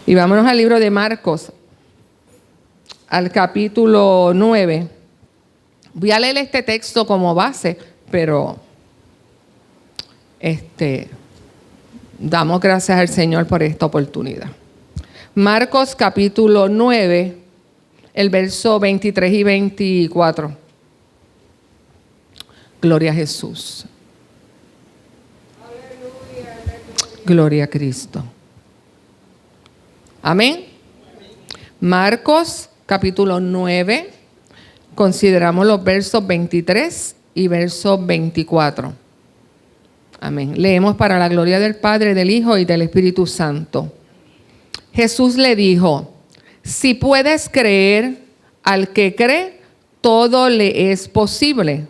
Y vámonos al libro de Marcos, al capítulo 9. Voy a leer este texto como base, pero damos gracias al Señor por esta oportunidad. Marcos capítulo 9, el verso 23 y 24. Gloria a Jesús. Aleluya. Gloria a Cristo. Amén. Marcos capítulo 9, consideramos los versos 23 y versos 24. Amén. Leemos para la gloria del Padre, del Hijo y del Espíritu Santo. Jesús le dijo: si puedes creer, al que cree, todo le es posible.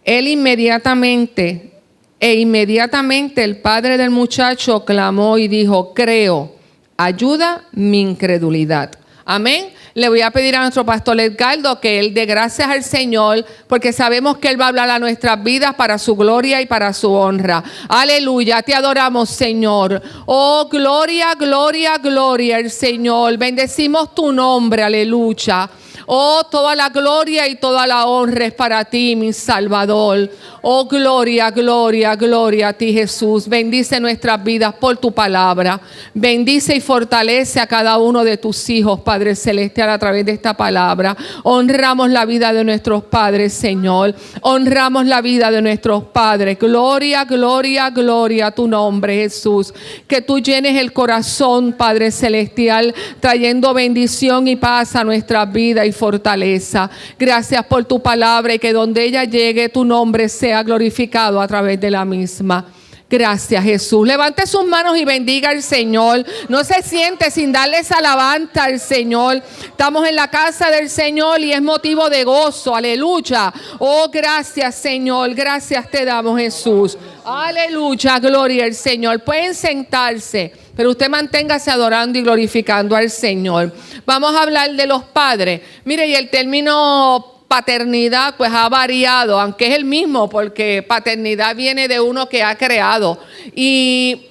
Él inmediatamente el padre del muchacho clamó y dijo: creo, ayuda mi incredulidad. Amén. Le voy a pedir a nuestro pastor Edgardo que él dé gracias al Señor, porque sabemos que él va a hablar a nuestras vidas para su gloria y para su honra. Aleluya, te adoramos, Señor. Oh, gloria, gloria, gloria al Señor. Bendecimos tu nombre, aleluya. Oh, toda la gloria y toda la honra es para ti, mi Salvador. Oh, gloria, gloria, gloria a ti, Jesús. Bendice nuestras vidas por tu palabra. Bendice y fortalece a cada uno de tus hijos, Padre Celestial, a través de esta palabra. Honramos la vida de nuestros padres, Señor. Honramos la vida de nuestros padres. Gloria, gloria, gloria a tu nombre, Jesús. Que tú llenes el corazón, Padre Celestial, trayendo bendición y paz a nuestras vidas y fortaleza. Gracias por tu palabra y que donde ella llegue tu nombre sea glorificado a través de la misma. Gracias, Jesús. Levante sus manos y bendiga al Señor. No se siente sin darles alabanza al Señor. Estamos en la casa del Señor y es motivo de gozo. Aleluya. Oh, gracias, Señor. Gracias te damos, Jesús. Aleluya. Gloria al Señor. Pueden sentarse, pero usted manténgase adorando y glorificando al Señor. Vamos a hablar de los padres. Mire, y el término paternidad pues ha variado, aunque es el mismo, porque paternidad viene de uno que ha creado. Y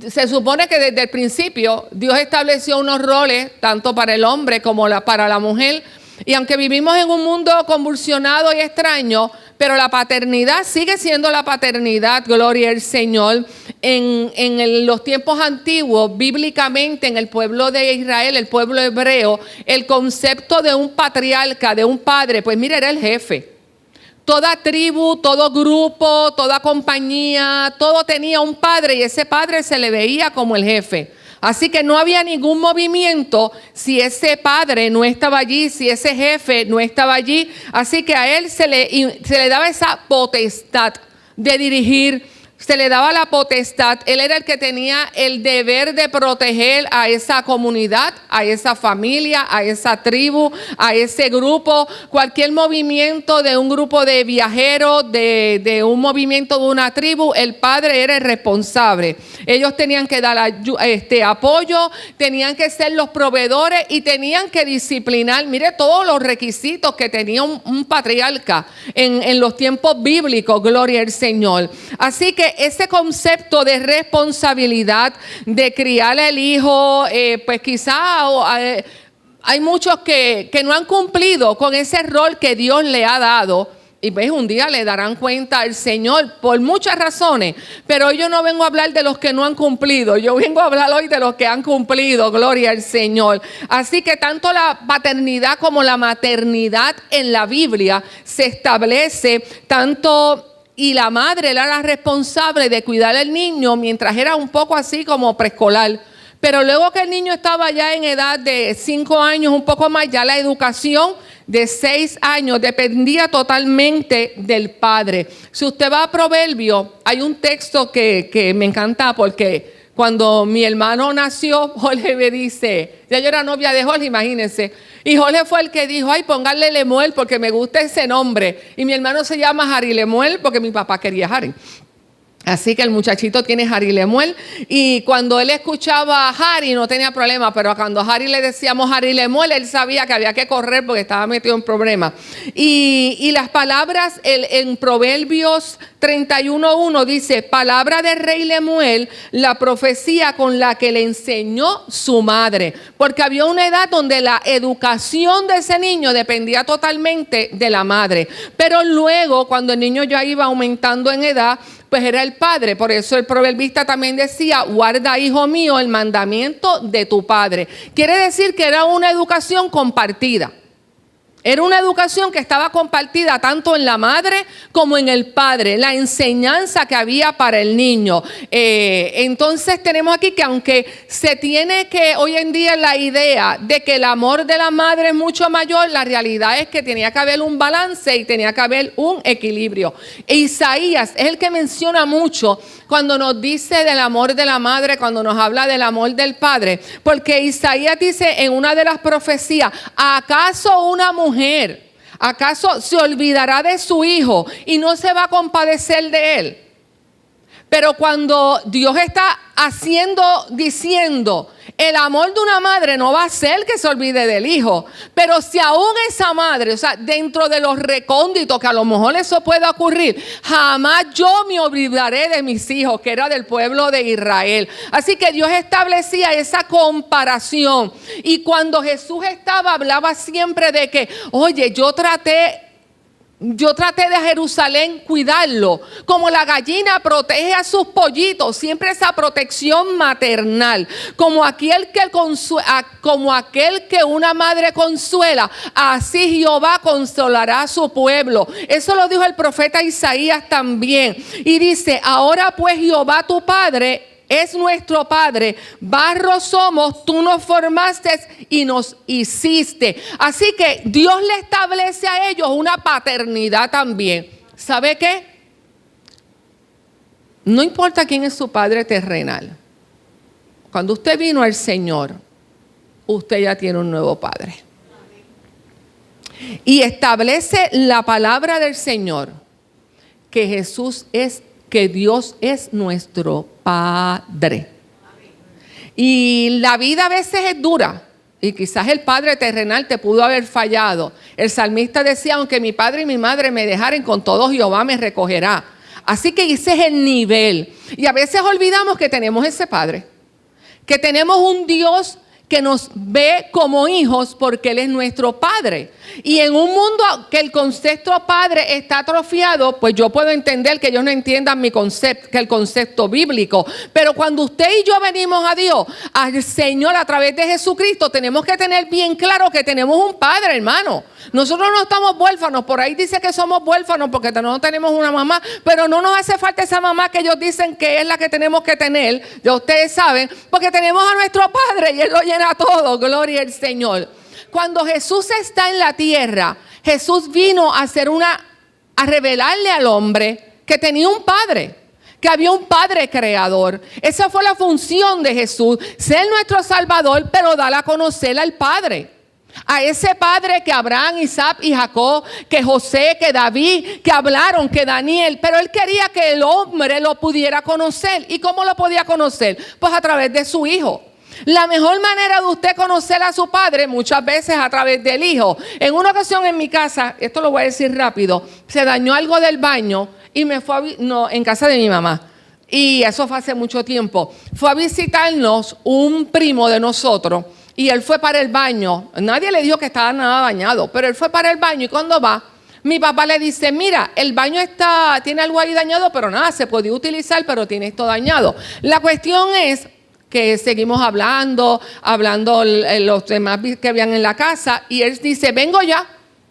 se supone que desde el principio Dios estableció unos roles, tanto para el hombre como para la mujer. Y aunque vivimos en un mundo convulsionado y extraño, pero la paternidad sigue siendo la paternidad, gloria al Señor. En los tiempos antiguos, bíblicamente, en el pueblo de Israel, el pueblo hebreo, el concepto de un patriarca, de un padre, pues mira, era el jefe. Toda tribu, todo grupo, toda compañía, todo tenía un padre y ese padre se le veía como el jefe. Así que no había ningún movimiento si ese padre no estaba allí, si ese jefe no estaba allí. Así que a él se le daba esa potestad de dirigir, se le daba la potestad. Él era el que tenía el deber de proteger a esa comunidad, a esa familia, a esa tribu, a ese grupo. Cualquier movimiento de un grupo de viajeros, de un movimiento de una tribu, el padre era el responsable. Ellos tenían que dar apoyo, tenían que ser los proveedores y tenían que disciplinar. Mire todos los requisitos que tenía un patriarca en los tiempos bíblicos, gloria al Señor. Así que ese concepto de responsabilidad de criar al hijo, pues quizá hay muchos que no han cumplido con ese rol que Dios le ha dado. Y pues un día le darán cuenta al Señor por muchas razones. Pero yo no vengo a hablar de los que no han cumplido. Yo vengo a hablar hoy de los que han cumplido. Gloria al Señor. Así que tanto la paternidad como la maternidad en la Biblia se establece y la madre era la responsable de cuidar al niño mientras era un poco así como preescolar. Pero luego que el niño estaba ya en edad de 5 años, un poco más, ya la educación de 6 años dependía totalmente del padre. Si usted va a Proverbios, hay un texto que me encanta porque cuando mi hermano nació, Jorge me dice, ya yo era novia de Jorge, imagínense. Y Jorge fue el que dijo, ay, póngale Lemuel porque me gusta ese nombre. Y mi hermano se llama Harry Lemuel porque mi papá quería Harry. Así que el muchachito tiene Harry Lemuel y cuando él escuchaba a Harry no tenía problema, pero cuando a Harry le decíamos Harry Lemuel, él sabía que había que correr porque estaba metido en problemas. Y las palabras en Proverbios 31:1 dice, palabra del rey Lemuel, la profecía con la que le enseñó su madre. Porque había una edad donde la educación de ese niño dependía totalmente de la madre. Pero luego, cuando el niño ya iba aumentando en edad, pues era el padre. Por eso el proverbista también decía, guarda, hijo mío, el mandamiento de tu padre. Quiere decir que era una educación compartida. Era una educación que estaba compartida tanto en la madre como en el padre, la enseñanza que había para el niño. Entonces tenemos aquí que aunque se tiene que hoy en día la idea de que el amor de la madre es mucho mayor, la realidad es que tenía que haber un balance y tenía que haber un equilibrio. Isaías es el que menciona mucho cuando nos dice del amor de la madre, cuando nos habla del amor del padre, porque Isaías dice en una de las profecías, ¿acaso una mujer, acaso se olvidará de su hijo y no se va a compadecer de él? Pero cuando Dios está diciendo, el amor de una madre no va a hacer que se olvide del hijo. Pero si aún esa madre, o sea, dentro de los recónditos, que a lo mejor eso pueda ocurrir, jamás yo me olvidaré de mis hijos, que era del pueblo de Israel. Así que Dios establecía esa comparación. Y cuando Jesús hablaba siempre de que, oye, yo traté de Jerusalén cuidarlo, como la gallina protege a sus pollitos, siempre esa protección maternal, como aquel que una madre consuela, así Jehová consolará a su pueblo. Eso lo dijo el profeta Isaías también. Y dice, ahora pues Jehová tu Padre es nuestro Padre, barro somos, tú nos formaste y nos hiciste. Así que Dios le establece a ellos una paternidad también. ¿Sabe qué? No importa quién es su padre terrenal. Cuando usted vino al Señor, usted ya tiene un nuevo padre. Y establece la palabra del Señor que Dios es nuestro Padre. Y la vida a veces es dura. Y quizás el padre terrenal te pudo haber fallado. El salmista decía, aunque mi padre y mi madre me dejaren, con todo Jehová me recogerá. Así que ese es el nivel. Y a veces olvidamos que tenemos ese padre. Que tenemos un Dios que nos ve como hijos porque Él es nuestro Padre. Y en un mundo que el concepto padre está atrofiado, pues yo puedo entender que ellos no entiendan que el concepto bíblico. Pero cuando usted y yo venimos a Dios, al Señor a través de Jesucristo, tenemos que tener bien claro que tenemos un Padre, hermano. Nosotros no estamos huérfanos. Por ahí dice que somos huérfanos porque no tenemos una mamá, pero no nos hace falta esa mamá que ellos dicen que es la que tenemos que tener. Ya ustedes saben, porque tenemos a nuestro Padre y Él lo llena todo. Gloria al Señor. Cuando Jesús está en la tierra, Jesús vino a revelarle al hombre que tenía un Padre, que había un Padre creador. Esa fue la función de Jesús, ser nuestro Salvador, pero dar a conocer al Padre. A ese Padre que Abraham, Isaac y Jacob, que José, que David, que hablaron, que Daniel, pero Él quería que el hombre lo pudiera conocer. ¿Y cómo lo podía conocer? Pues a través de su Hijo. La mejor manera de usted conocer a su padre muchas veces a través del hijo. En una ocasión en mi casa, esto lo voy a decir rápido, se dañó algo del baño y me fue en casa de mi mamá. Y eso fue hace mucho tiempo. Fue a visitarnos un primo de nosotros y él fue para el baño. Nadie le dijo que estaba nada dañado, pero él fue para el baño y cuando va, mi papá le dice, mira, el baño tiene algo ahí dañado, pero nada, se podía utilizar, pero tiene esto dañado. La cuestión es que seguimos hablando los demás que habían en la casa y él dice, vengo ya.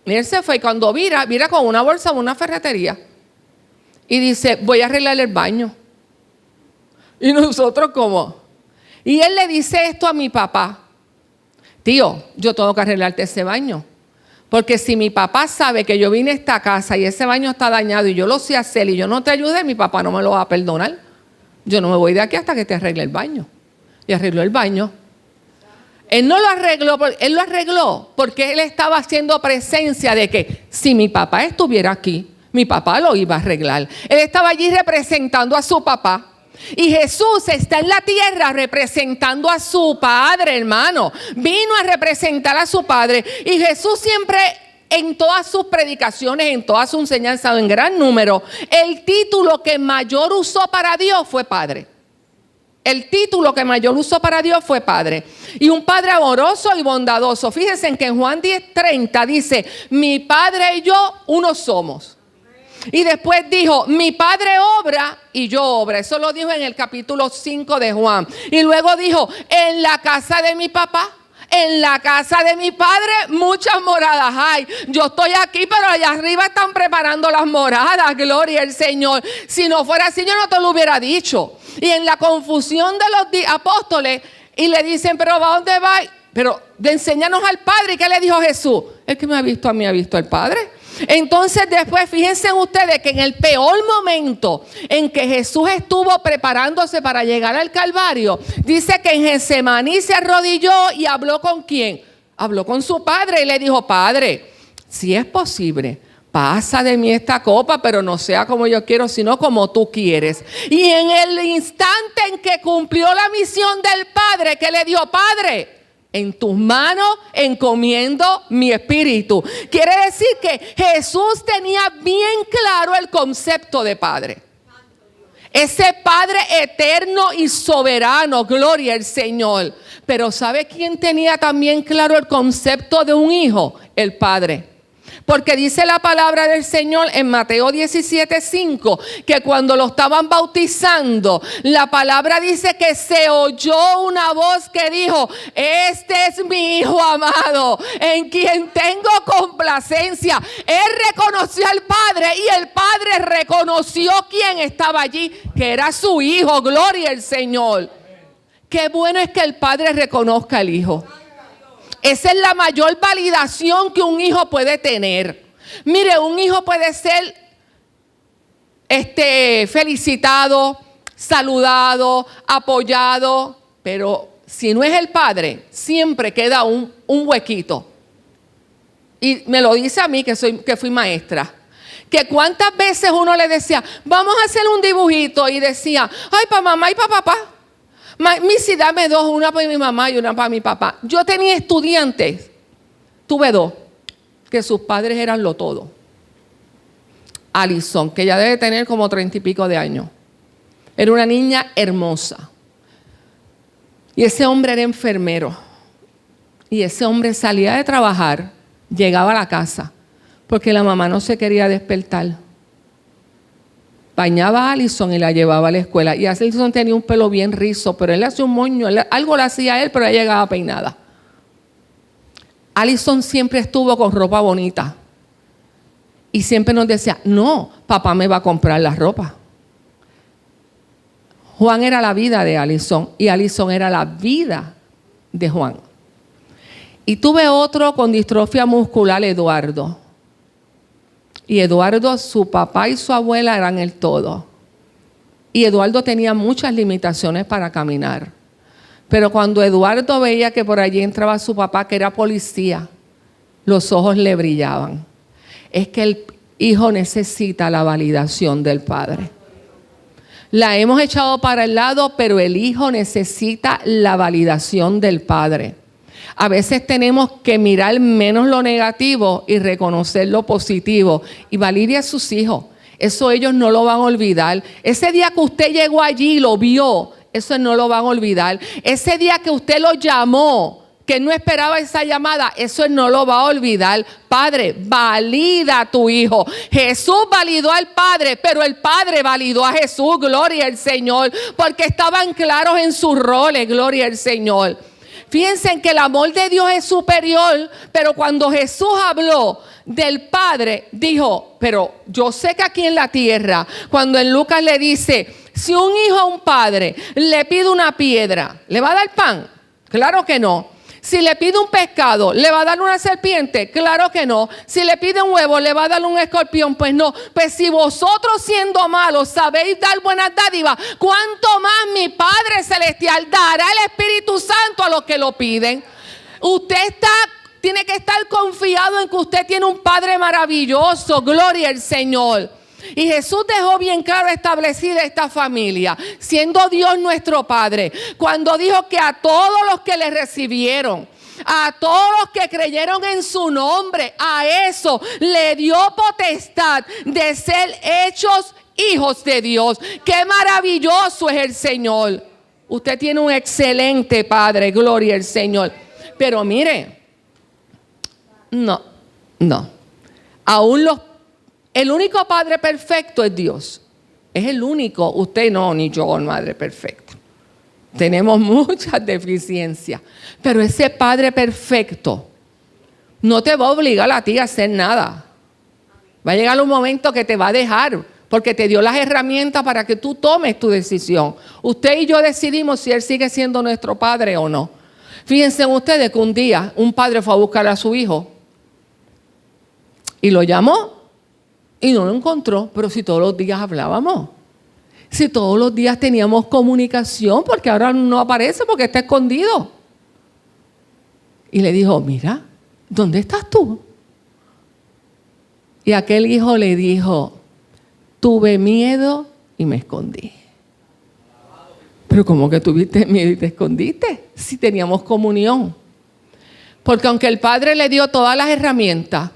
Y él se fue y cuando vira con una bolsa de una ferretería y dice, voy a arreglar el baño. Y nosotros ¿cómo? Y él le dice esto a mi papá, tío, yo tengo que arreglarte ese baño. Porque si mi papá sabe que yo vine a esta casa y ese baño está dañado y yo lo sé hacer y yo no te ayudé, mi papá no me lo va a perdonar. Yo no me voy de aquí hasta que te arregle el baño. Y arregló el baño. Él no lo arregló, él lo arregló porque él estaba haciendo presencia de que si mi papá estuviera aquí, mi papá lo iba a arreglar. Él estaba allí representando a su papá. Y Jesús está en la tierra representando a su Padre, hermano. Vino a representar a su Padre. Y Jesús siempre, en todas sus predicaciones, en todas sus enseñanzas, en gran número, el título que mayor usó para Dios fue Padre. El título que mayor usó para Dios fue Padre. Y un Padre amoroso y bondadoso. Fíjense en que en Juan 10:30 dice, mi Padre y yo uno somos. Y después dijo, mi Padre obra y yo obra. Eso lo dijo en el capítulo 5 de Juan. Y luego dijo, en la casa de mi papá, en la casa de mi Padre, muchas moradas hay. Yo estoy aquí, pero allá arriba están preparando las moradas. Gloria al Señor. Si no fuera así, yo no te lo hubiera dicho. Y en la confusión de los apóstoles, y le dicen, pero ¿a dónde va? Pero enséñanos al Padre. ¿Y qué le dijo Jesús? El que me ha visto a mí ha visto al Padre. Entonces después, fíjense ustedes que en el peor momento en que Jesús estuvo preparándose para llegar al Calvario, dice que en Getsemaní se arrodilló y habló ¿con quién? Habló con su Padre y le dijo, Padre, si es posible, pasa de mí esta copa, pero no sea como yo quiero, sino como tú quieres. Y en el instante en que cumplió la misión del Padre, ¿qué le dijo? Padre, en tus manos encomiendo mi espíritu. Quiere decir que Jesús tenía bien claro el concepto de Padre. Ese Padre eterno y soberano, gloria al Señor. Pero ¿sabe quién tenía también claro el concepto de un hijo? El Padre. Porque dice la palabra del Señor en Mateo 17:5 que cuando lo estaban bautizando, la palabra dice que se oyó una voz que dijo, este es mi hijo amado, en quien tengo complacencia. Él reconoció al Padre y el Padre reconoció quién estaba allí, que era su hijo. Gloria al Señor. Qué bueno es que el Padre reconozca al Hijo. Esa es la mayor validación que un hijo puede tener. Mire, un hijo puede ser felicitado, saludado, apoyado, pero si no es el padre, siempre queda un huequito. Y me lo dice a mí que fui maestra. Que cuántas veces uno le decía, vamos a hacer un dibujito, y decía, ay, para mamá y para papá. Missy, dame dos, una para mi mamá y una para mi papá. Yo tenía estudiantes, tuve dos, que sus padres eran lo todo. Alison, que ya debe tener como 30 y pico de años. Era una niña hermosa. Y ese hombre era enfermero. Y ese hombre salía de trabajar, llegaba a la casa, porque la mamá no se quería despertar. Bañaba a Alison y la llevaba a la escuela. Y Alison tenía un pelo bien rizo, pero él le hacía un moño, algo le hacía a él, pero ella llegaba peinada. Alison siempre estuvo con ropa bonita. Y siempre nos decía, no, papá me va a comprar la ropa. Juan era la vida de Alison y Alison era la vida de Juan. Y tuve otro con distrofia muscular, Eduardo. Y Eduardo, su papá y su abuela eran el todo. Y Eduardo tenía muchas limitaciones para caminar. Pero cuando Eduardo veía que por allí entraba su papá, que era policía, los ojos le brillaban. Es que el hijo necesita la validación del padre. La hemos echado para el lado, pero el hijo necesita la validación del padre. A veces tenemos que mirar menos lo negativo y reconocer lo positivo. Y valide a sus hijos. Eso ellos no lo van a olvidar. Ese día que usted llegó allí y lo vio, eso no lo van a olvidar. Ese día que usted lo llamó, que no esperaba esa llamada, eso no lo va a olvidar. Padre, valida a tu hijo. Jesús validó al Padre, pero el Padre validó a Jesús. Gloria al Señor. Porque estaban claros en sus roles. Gloria al Señor. Fíjense en que el amor de Dios es superior, pero cuando Jesús habló del Padre, dijo, pero yo sé que aquí en la tierra, cuando en Lucas le dice, si un hijo a un padre le pide una piedra, ¿le va a dar pan? Claro que no. Si le pide un pescado, ¿le va a dar una serpiente? Claro que no. Si le pide un huevo, ¿le va a dar un escorpión? Pues no. Pues si vosotros siendo malos sabéis dar buenas dádivas, ¿cuánto más mi Padre Celestial dará el Espíritu Santo a los que lo piden? Usted tiene que estar confiado en que usted tiene un Padre maravilloso. Gloria al Señor. Y Jesús dejó bien claro establecida esta familia, siendo Dios nuestro Padre, cuando dijo que a todos los que le recibieron, a todos los que creyeron en su nombre, a eso le dio potestad de ser hechos hijos de Dios. ¡Qué maravilloso es el Señor! Usted tiene un excelente Padre, gloria al Señor. Pero mire, no. El único Padre perfecto es Dios. Es el único. Usted no, ni yo, Madre perfecta. Tenemos muchas deficiencias. Pero ese Padre perfecto no te va a obligar a ti a hacer nada. Va a llegar un momento que te va a dejar, porque te dio las herramientas para que tú tomes tu decisión. Usted y yo decidimos si Él sigue siendo nuestro Padre o no. Fíjense ustedes que un día un padre fue a buscar a su hijo y lo llamó. Y no lo encontró, pero si todos los días hablábamos, si todos los días teníamos comunicación, porque ahora no aparece porque está escondido. Y le dijo, mira, ¿dónde estás tú? Y aquel hijo le dijo, tuve miedo y me escondí. Pero ¿cómo que tuviste miedo y te escondiste? Si teníamos comunión. Porque aunque el Padre le dio todas las herramientas,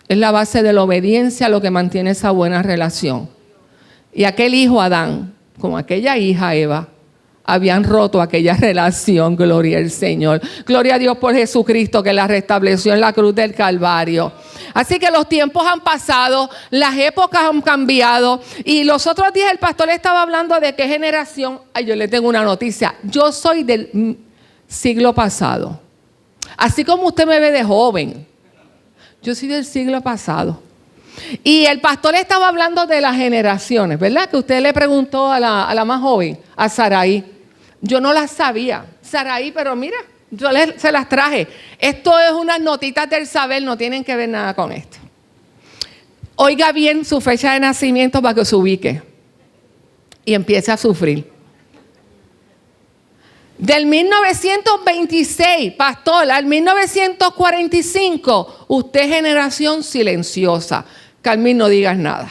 es la base de la obediencia lo que mantiene esa buena relación. Y aquel hijo Adán, con aquella hija Eva, habían roto aquella relación, gloria al Señor. Gloria a Dios por Jesucristo que la restableció en la cruz del Calvario. Así que los tiempos han pasado, las épocas han cambiado. Y los otros días el pastor estaba hablando de qué generación. Ay, yo le tengo una noticia. Yo soy del siglo pasado. Así como usted me ve de joven, yo soy del siglo pasado. Y el pastor estaba hablando de las generaciones, ¿verdad? Que usted le preguntó a la más joven, a Saraí. Yo no las sabía, Saraí, pero mira, yo se las traje. Esto es unas notitas del saber, no tienen que ver nada con esto. Oiga bien su fecha de nacimiento para que se ubique y empiece a sufrir. Del 1926, pastor, al 1945, usted es generación silenciosa. Carmen, no digas nada.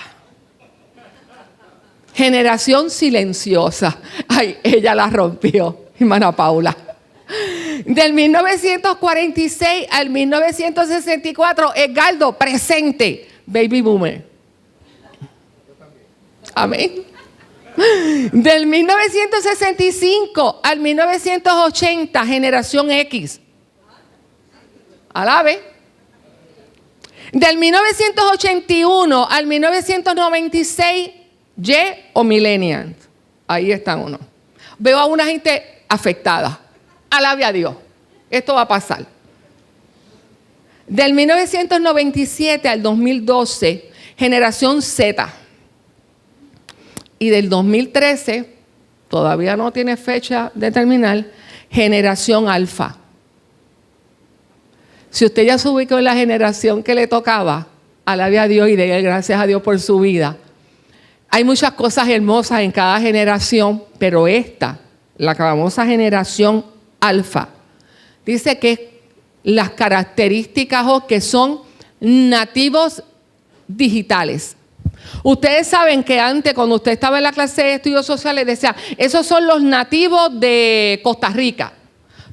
Generación silenciosa. Ay, ella la rompió, hermana Paula. Del 1946 al 1964, Edgardo, presente, baby boomer. Amén. Del 1965 al 1980, generación X. Alabe. Del 1981 al 1996, Y o millennials. Ahí están uno. Veo a una gente afectada. Alabe a Dios. Esto va a pasar. Del 1997 al 2012, generación Z. Y del 2013, todavía no tiene fecha de terminar, generación alfa. Si usted ya se ubicó en la generación que le tocaba, alabe a Dios y déle gracias a Dios por su vida. Hay muchas cosas hermosas en cada generación, pero esta, la famosa generación alfa, dice que las características que son nativos digitales. Ustedes saben que antes, cuando usted estaba en la clase de estudios sociales, decía, esos son los nativos de Costa Rica,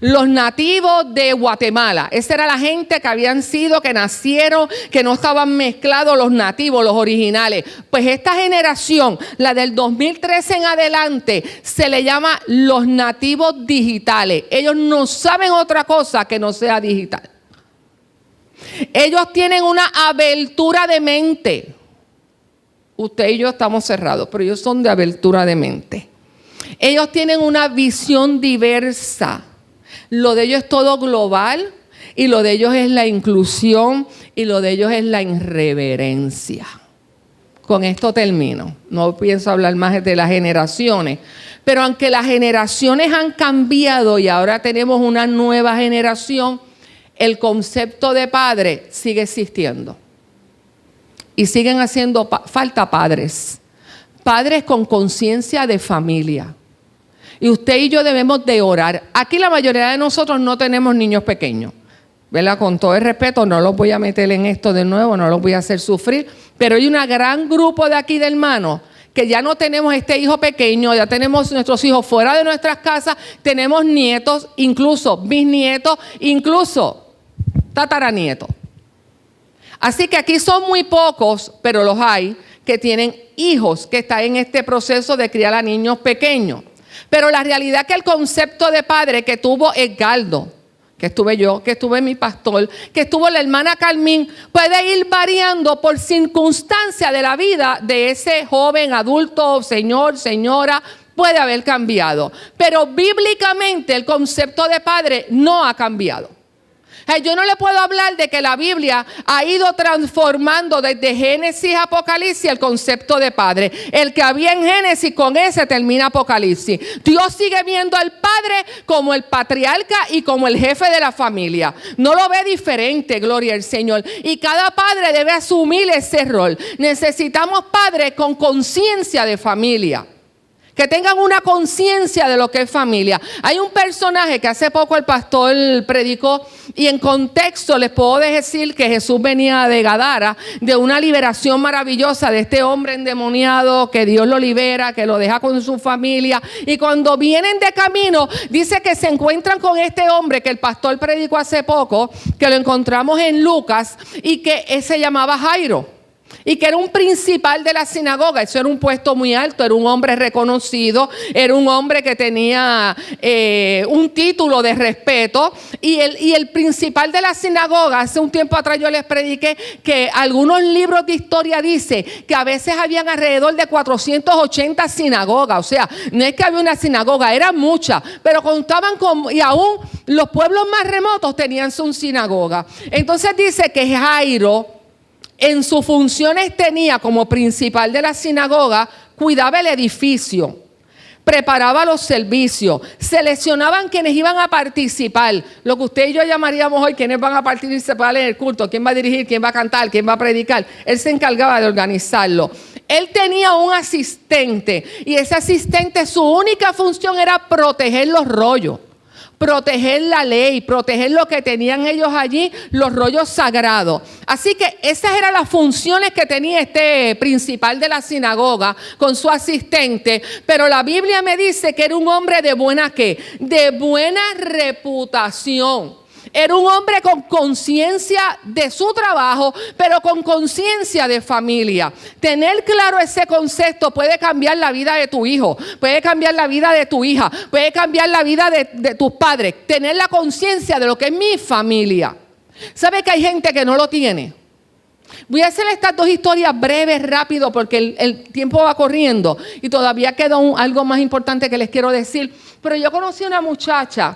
los nativos de Guatemala. Esa era la gente que habían sido, que nacieron, que no estaban mezclados, los nativos, los originales. Pues esta generación, la del 2013 en adelante, se le llama los nativos digitales. Ellos no saben otra cosa que no sea digital. Ellos tienen una abertura de mente. Usted y yo estamos cerrados, pero ellos son de abertura de mente. Ellos tienen una visión diversa. Lo de ellos es todo global y lo de ellos es la inclusión y lo de ellos es la irreverencia. Con esto termino. No pienso hablar más de las generaciones. Pero aunque las generaciones han cambiado y ahora tenemos una nueva generación, el concepto de padre sigue existiendo. Y siguen haciendo falta padres. Padres con conciencia de familia. Y usted y yo debemos de orar. Aquí la mayoría de nosotros no tenemos niños pequeños. ¿verdad? Con todo el respeto, no los voy a meter en esto de nuevo, no los voy a hacer sufrir, pero hay un gran grupo de aquí de hermanos que ya no tenemos este hijo pequeño, ya tenemos nuestros hijos fuera de nuestras casas, tenemos nietos, incluso bisnietos, incluso tataranietos. Así que aquí son muy pocos, pero los hay, que tienen hijos que están en este proceso de criar a niños pequeños. Pero la realidad es que el concepto de padre que tuvo Edgardo, que estuve yo, que estuve mi pastor, que estuvo la hermana Carmín, puede ir variando por circunstancia de la vida de ese joven, adulto, señor, señora, puede haber cambiado. Pero bíblicamente el concepto de padre no ha cambiado. Yo no le puedo hablar de que la Biblia ha ido transformando desde Génesis a Apocalipsis el concepto de padre. El que había en Génesis, con ese termina Apocalipsis. Dios sigue viendo al padre como el patriarca y como el jefe de la familia. No lo ve diferente, gloria al Señor. Y cada padre debe asumir ese rol. Necesitamos padres con conciencia de familia, que tengan una conciencia de lo que es familia. Hay un personaje que hace poco el pastor predicó, y en contexto les puedo decir que Jesús venía de Gadara, de una liberación maravillosa de este hombre endemoniado, que Dios lo libera, que lo deja con su familia, y cuando vienen de camino, dice que se encuentran con este hombre que el pastor predicó hace poco, que lo encontramos en Lucas, y que se llamaba Jairo. Y que era un principal de la sinagoga. Eso era un puesto muy alto, era un hombre reconocido, era un hombre que tenía un título de respeto. Y el principal de la sinagoga, hace un tiempo atrás yo les prediqué que algunos libros de historia dicen que a veces habían alrededor de 480 sinagogas. O sea, no es que había una sinagoga, eran muchas, pero contaban con, y aún los pueblos más remotos tenían su sinagoga. Entonces dice que Jairo, en sus funciones tenía como principal de la sinagoga, cuidaba el edificio, preparaba los servicios, seleccionaban quienes iban a participar, lo que usted y yo llamaríamos hoy quienes van a participar en el culto, quién va a dirigir, quién va a cantar, quién va a predicar. Él se encargaba de organizarlo. Él tenía un asistente y ese asistente, su única función era proteger los rollos, proteger la ley, proteger lo que tenían ellos allí, los rollos sagrados. Así que esas eran las funciones que tenía este principal de la sinagoga con su asistente. Pero la Biblia me dice que era un hombre de buena ¿qué? De buena reputación. Era un hombre con conciencia de su trabajo, pero con conciencia de familia. Tener claro ese concepto puede cambiar la vida de tu hijo, puede cambiar la vida de tu hija, puede cambiar la vida de tus padres. Tener la conciencia de lo que es mi familia. ¿Sabe que hay gente que no lo tiene? Voy a hacer estas dos historias breves, rápido, porque el tiempo va corriendo y todavía queda algo más importante que les quiero decir. Pero yo conocí a una muchacha,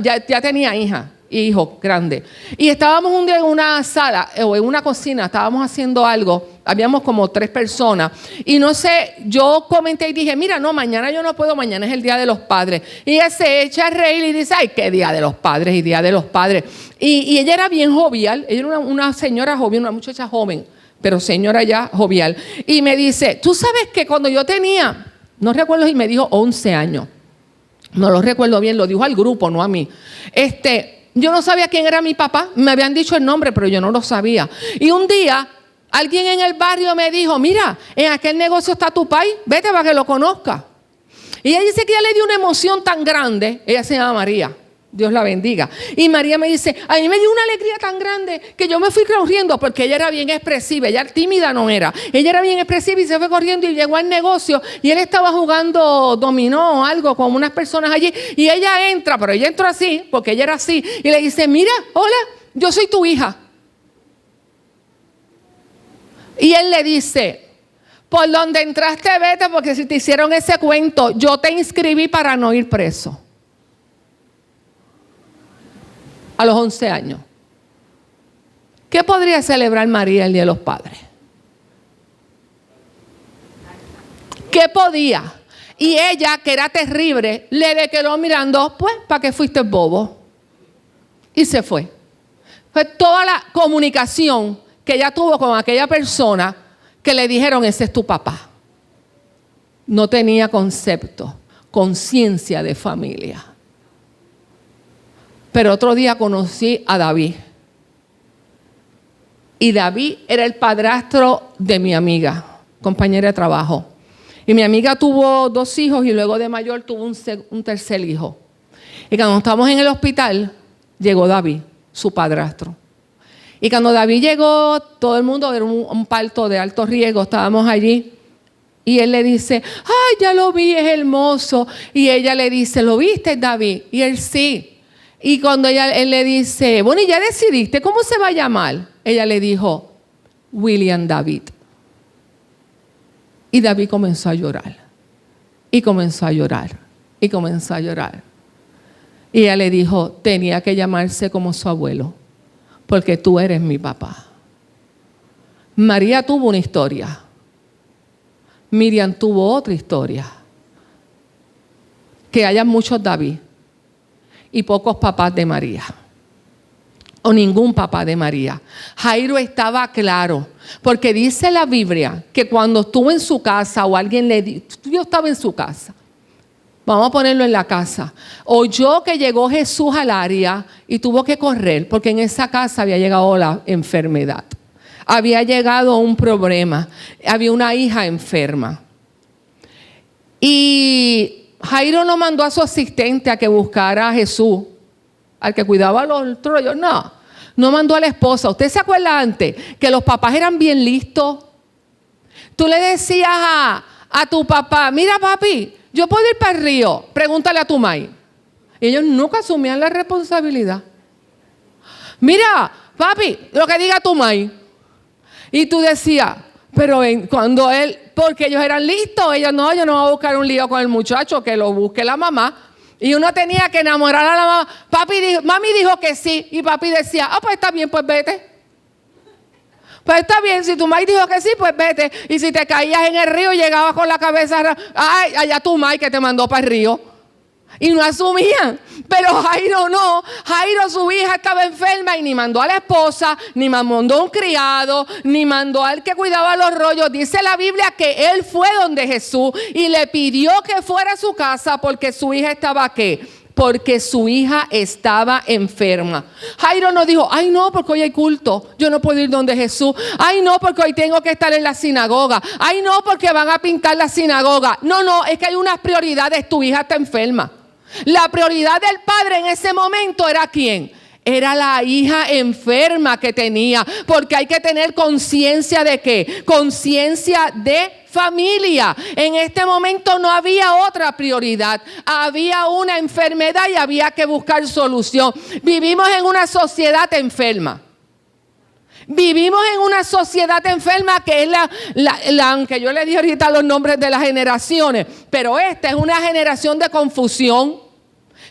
ya tenía hija y hijo grande, y estábamos un día en una sala o en una cocina, estábamos haciendo algo, habíamos como 3 personas, y no sé, yo comenté y dije, mira, no, mañana yo no puedo, mañana es el Día de los Padres, y ella se echa a reír y dice, ay, qué Día de los Padres y Día de los Padres, y ella era bien jovial, ella era una señora joven, una muchacha joven, pero señora ya jovial, y me dice, tú sabes que cuando yo tenía, no recuerdo, y me dijo 11 años, no lo recuerdo bien, lo dijo al grupo, no a mí, yo no sabía quién era mi papá, me habían dicho el nombre, pero yo no lo sabía. Y un día, alguien en el barrio me dijo, mira, en aquel negocio está tu pai, vete para que lo conozca. Y ella dice que ella le dio una emoción tan grande, ella se llama María, Dios la bendiga. Y María me dice, a mí me dio una alegría tan grande que yo me fui corriendo porque ella era bien expresiva, ella tímida no era. Ella era bien expresiva y se fue corriendo y llegó al negocio y él estaba jugando dominó o algo con unas personas allí y ella entra, pero ella entró así porque ella era así y le dice, mira, hola, yo soy tu hija. Y él le dice, por donde entraste vete porque si te hicieron ese cuento, yo te inscribí para no ir preso. A los 11 años. ¿Qué podría celebrar María el Día de los Padres? ¿Qué podía? Y ella, que era terrible, le quedó mirando, pues, ¿para qué fuiste bobo? Y se fue. Fue toda la comunicación que ella tuvo con aquella persona que le dijeron, ese es tu papá. No tenía concepto, conciencia de familia. Pero otro día conocí a David. Y David era el padrastro de mi amiga, compañera de trabajo. Y mi amiga tuvo 2 hijos y luego de mayor tuvo un tercer hijo. Y cuando estábamos en el hospital, llegó David, su padrastro. Y cuando David llegó, todo el mundo, era un parto de alto riesgo, estábamos allí. Y él le dice, ay, ya lo vi, es hermoso. Y ella le dice, ¿lo viste, David? Y él sí. Y cuando él le dice, bueno, ¿y ya decidiste cómo se va a llamar? Ella le dijo, William David. Y David comenzó a llorar. Y comenzó a llorar. Y comenzó a llorar. Y ella le dijo, tenía que llamarse como su abuelo, porque tú eres mi papá. María tuvo una historia. Miriam tuvo otra historia. Que haya muchos David y pocos papás de María. O ningún papá de María. Jairo estaba claro, porque dice la Biblia que cuando estuvo en su casa o alguien le dijo, yo estaba en su casa, vamos a ponerlo en la casa, oyó que llegó Jesús al área y tuvo que correr, porque en esa casa había llegado la enfermedad. Había llegado un problema, había una hija enferma. Y Jairo no mandó a su asistente a que buscara a Jesús, al que cuidaba los trollos, no mandó a la esposa. ¿Usted se acuerda antes que los papás eran bien listos? Tú le decías a tu papá, mira papi, yo puedo ir para el río, pregúntale a tu mai. Ellos nunca asumían la responsabilidad. Mira, papi, lo que diga tu mai. Y tú decías, pero cuando él, porque ellos eran listos, ellos no, yo no voy a buscar un lío con el muchacho, que lo busque la mamá. Y uno tenía que enamorar a la mamá. Mami dijo que sí. Y papi decía, pues está bien, pues vete. Pues está bien, si tu mai dijo que sí, pues vete. Y si te caías en el río y llegabas con la cabeza, ay, allá tu mai que te mandó para el río. Y no asumían. Pero Jairo no. Jairo, su hija estaba enferma y ni mandó a la esposa, ni mandó a un criado, ni mandó al que cuidaba los rollos. Dice la Biblia que él fue donde Jesús y le pidió que fuera a su casa porque su hija estaba ¿qué? Porque su hija estaba enferma. Jairo no dijo, ay no, porque hoy hay culto, yo no puedo ir donde Jesús. Ay no, porque hoy tengo que estar en la sinagoga. Ay no, porque van a pintar la sinagoga. No, es que hay unas prioridades, tu hija está enferma. La prioridad del padre en ese momento era ¿quién? Era la hija enferma que tenía, porque hay que tener conciencia de ¿qué? Conciencia de familia. En este momento no había otra prioridad, había una enfermedad y había que buscar solución. Vivimos en una sociedad enferma. Vivimos en una sociedad enferma que es aunque yo le di ahorita los nombres de las generaciones, pero esta es una generación de confusión,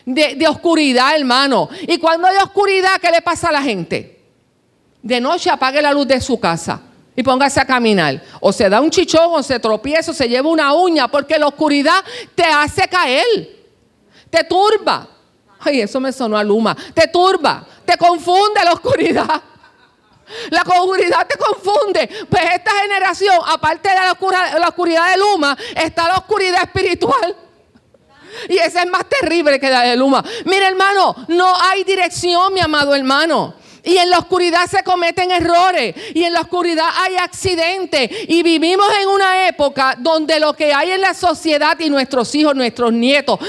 de oscuridad, hermano. Y cuando hay oscuridad, ¿qué le pasa a la gente? De noche apague la luz de su casa y póngase a caminar. O se da un chichón, o se tropieza, o se lleva una uña, porque la oscuridad te hace caer, te turba. Ay, eso me sonó a Luma. Te turba, te confunde la oscuridad. La oscuridad te confunde. Pues esta generación, aparte de la oscuridad de Luma, está la oscuridad espiritual. Y esa es más terrible que la de Luma. Mira, hermano, no hay dirección, mi amado hermano. Y en la oscuridad se cometen errores. Y en la oscuridad hay accidentes. Y vivimos en una época donde lo que hay en la sociedad y nuestros hijos, nuestros nietos,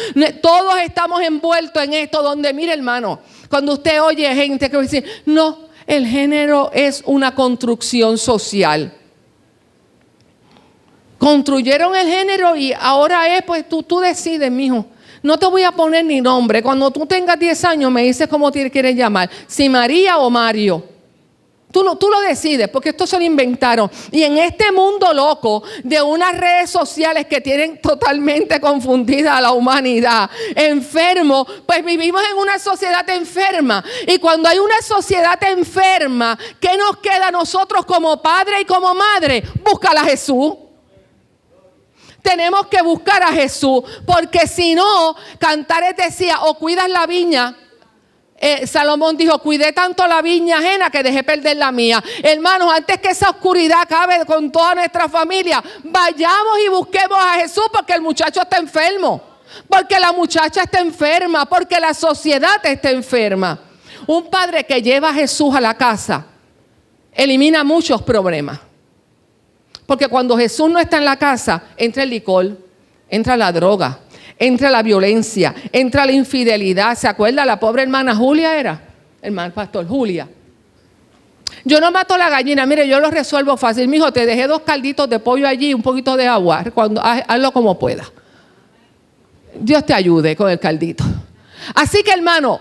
todos estamos envueltos en esto. Donde, mire, hermano, cuando usted oye gente que dice, no, el género es una construcción social. Construyeron el género y ahora es, pues tú decides, mijo. No te voy a poner ni nombre. Cuando tú tengas 10 años me dices cómo te quieres llamar. Si María o Mario. Tú lo decides, porque esto se lo inventaron. Y en este mundo loco de unas redes sociales que tienen totalmente confundida a la humanidad, enfermo, pues vivimos en una sociedad enferma. Y cuando hay una sociedad enferma, ¿qué nos queda a nosotros como padre y como madre? Búscala a Jesús. Tenemos que buscar a Jesús, porque si no, Cantares decía, o cuidas la viña. Salomón dijo, cuidé tanto la viña ajena que dejé perder la mía. Hermanos, antes que esa oscuridad acabe con toda nuestra familia, vayamos y busquemos a Jesús, porque el muchacho está enfermo. porque la muchacha está enferma, porque la sociedad está enferma. Un padre que lleva a Jesús a la casa elimina muchos problemas. Porque cuando Jesús no está en la casa, entra el licor, entra la droga, entra la violencia, entra la infidelidad. ¿Se acuerda? La pobre hermana Julia era, hermano pastor Julia. Yo no mato la gallina, mire, yo lo resuelvo fácil. Mijo, te dejé 2 calditos de pollo allí, un poquito de agua, hazlo como pueda. Dios te ayude con el caldito. Así que, hermano,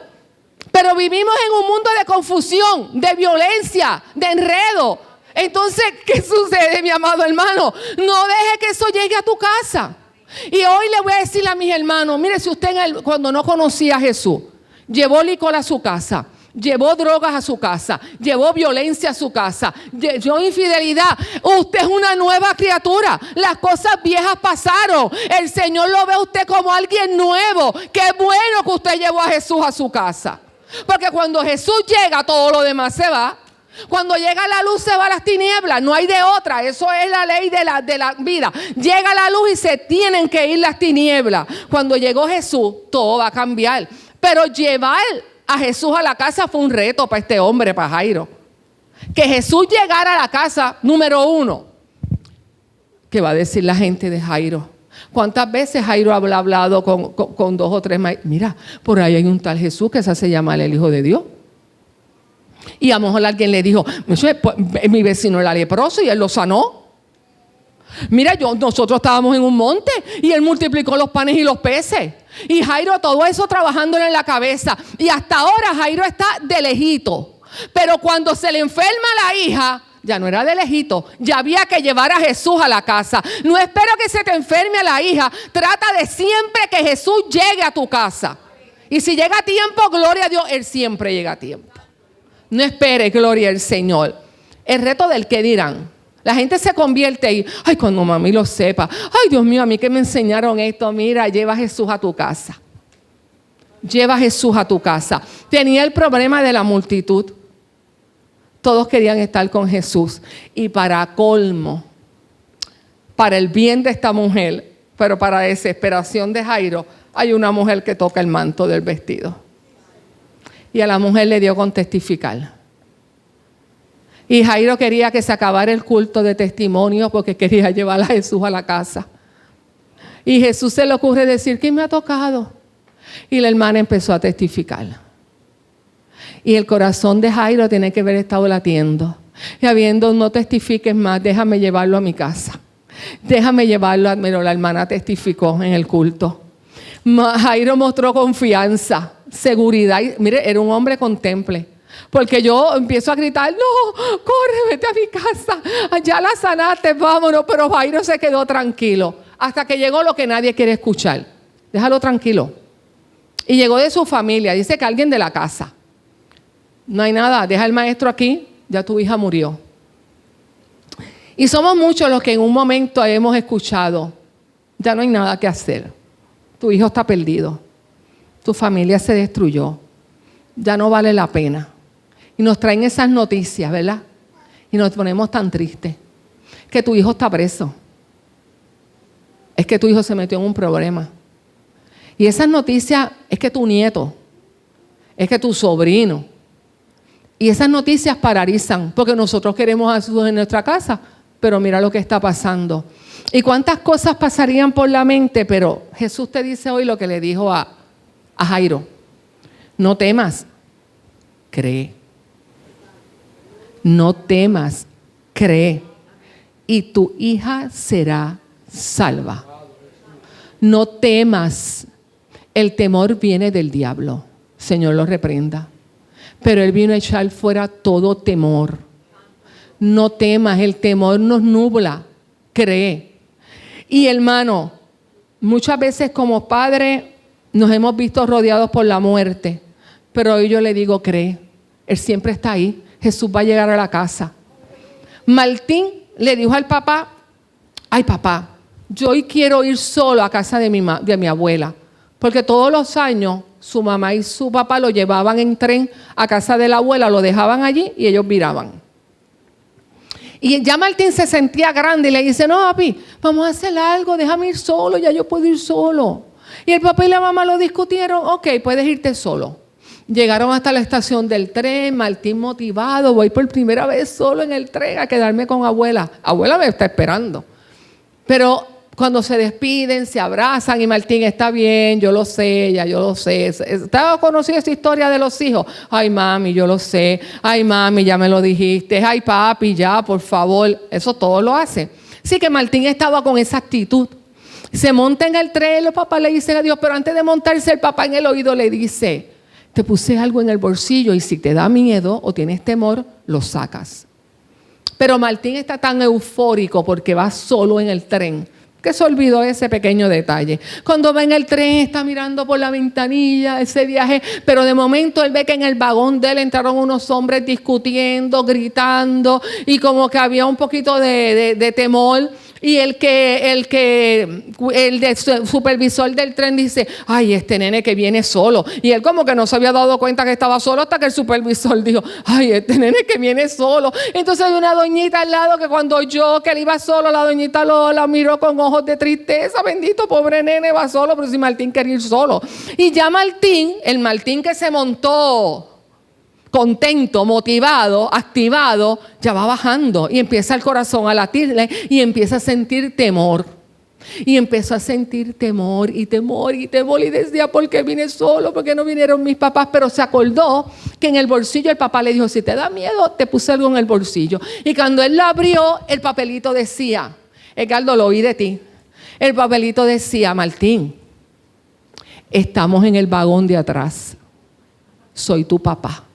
pero vivimos en un mundo de confusión, de violencia, de enredo. Entonces, ¿qué sucede, mi amado hermano? No deje que eso llegue a tu casa. Y hoy le voy a decir a mis hermanos, mire, si usted cuando no conocía a Jesús, llevó licor a su casa, llevó drogas a su casa, llevó violencia a su casa, llevó infidelidad, usted es una nueva criatura. Las cosas viejas pasaron. El Señor lo ve a usted como alguien nuevo. Qué bueno que usted llevó a Jesús a su casa. Porque cuando Jesús llega, todo lo demás se va. Cuando llega la luz, se va las tinieblas. No hay de otra. Eso es la ley de la vida. Llega la luz y se tienen que ir las tinieblas. Cuando llegó Jesús, todo va a cambiar. Pero llevar a Jesús a la casa fue un reto para este hombre, para Jairo. Que Jesús llegara a la casa, número 1. ¿Qué va a decir la gente de Jairo? ¿Cuántas veces Jairo ha hablado con 2 o 3 maestros? Mira, por ahí hay un tal Jesús que se hace llamar el Hijo de Dios. Y a lo mejor alguien le dijo, mi vecino era leproso y él lo sanó. Mira, nosotros estábamos en un monte y él multiplicó los panes y los peces. Y Jairo todo eso trabajándole en la cabeza. Y hasta ahora Jairo está de lejito. Pero cuando se le enferma la hija, ya no era de lejito, ya había que llevar a Jesús a la casa. No espero que se te enferme a la hija. Trata de siempre que Jesús llegue a tu casa. Y si llega a tiempo, gloria a Dios, Él siempre llega a tiempo. No espere, gloria al Señor. El reto del qué dirán. La gente se convierte y, ay, cuando mami lo sepa, ay, Dios mío, a mí que me enseñaron esto, mira, lleva a Jesús a tu casa. Lleva a Jesús a tu casa. Tenía el problema de la multitud. Todos querían estar con Jesús. Y para colmo, para el bien de esta mujer, pero para desesperación de Jairo, hay una mujer que toca el manto del vestido. Y a la mujer le dio con testificar. Y Jairo quería que se acabara el culto de testimonio porque quería llevar a Jesús a la casa. Y Jesús se le ocurre decir, ¿quién me ha tocado? Y la hermana empezó a testificar. Y el corazón de Jairo tiene que haber estado latiendo. Y habiendo, no testifiques más, déjame llevarlo a mi casa. Déjame llevarlo, pero la hermana testificó en el culto. Jairo mostró confianza, seguridad. Y, mire, era un hombre con temple. Porque yo empiezo a gritar, no, corre, vete a mi casa, ya la sanaste, vámonos. Pero Jairo se quedó tranquilo hasta que llegó lo que nadie quiere escuchar. Déjalo tranquilo. Y llegó de su familia, dice que alguien de la casa. No hay nada, deja al maestro aquí, ya tu hija murió. Y somos muchos los que en un momento hemos escuchado, ya no hay nada que hacer. Tu hijo está perdido, tu familia se destruyó, ya no vale la pena. Y nos traen esas noticias, ¿verdad? Y nos ponemos tan tristes. Que tu hijo está preso. Es que tu hijo se metió en un problema. Y esas noticias es que tu nieto, es que tu sobrino. Y esas noticias paralizan porque nosotros queremos a Jesús en nuestra casa, pero mira lo que está pasando. Y cuántas cosas pasarían por la mente, pero Jesús te dice hoy lo que le dijo a Jairo. No temas, cree. No temas, cree, y tu hija será salva. No temas. El temor viene del diablo. Señor lo reprenda. Pero Él vino a echar fuera todo temor. No temas, el temor nos nubla. Cree. Y hermano, muchas veces como padre nos hemos visto rodeados por la muerte. Pero hoy yo le digo, cree. Él siempre está ahí. Jesús va a llegar a la casa. Martín le dijo al papá, ay papá, yo hoy quiero ir solo a casa de mi abuela, porque todos los años su mamá y su papá lo llevaban en tren a casa de la abuela, lo dejaban allí y ellos viraban. Y ya Martín se sentía grande y le dice, no papi, vamos a hacer algo, déjame ir solo, ya yo puedo ir solo. Y el papá y la mamá lo discutieron, ok, puedes irte solo. Llegaron hasta la estación del tren, Martín motivado, voy por primera vez solo en el tren a quedarme con abuela. Abuela me está esperando. Pero cuando se despiden, se abrazan y Martín, está bien, yo lo sé, ya yo lo sé. ¿Estaba conocido esa historia de los hijos? Ay, mami, yo lo sé. Ay, mami, ya me lo dijiste. Ay, papi, ya, por favor. Eso todo lo hace. Así que Martín estaba con esa actitud. Se monta en el tren, los papás le dicen adiós, pero antes de montarse el papá en el oído le dice, te puse algo en el bolsillo y si te da miedo o tienes temor, lo sacas. Pero Martín está tan eufórico porque va solo en el tren que se olvidó ese pequeño detalle. Cuando va en el tren está mirando por la ventanilla ese viaje, pero de momento él ve que en el vagón de él entraron unos hombres discutiendo, gritando y como que había un poquito de temor. Y el supervisor del tren dice, ay, este nene que viene solo. Y él como que no se había dado cuenta que estaba solo hasta que el supervisor dijo, ay, este nene que viene solo. Entonces hay una doñita al lado que cuando oyó que él iba solo, la doñita la miró con ojos de tristeza. Bendito, pobre nene, va solo, pero si Martín quería ir solo. Y ya Martín, el Martín que se montó contento, motivado, activado, ya va bajando y empieza el corazón a latirle y empieza a sentir temor. Y empezó a sentir temor y temor y temor y decía, ¿por qué vine solo? ¿Por qué no vinieron mis papás? Pero se acordó que en el bolsillo el papá le dijo, si te da miedo, te puse algo en el bolsillo. Y cuando él lo abrió, el papelito decía, Edgardo, lo oí de ti. El papelito decía, Martín, estamos en el vagón de atrás. Soy tu papá.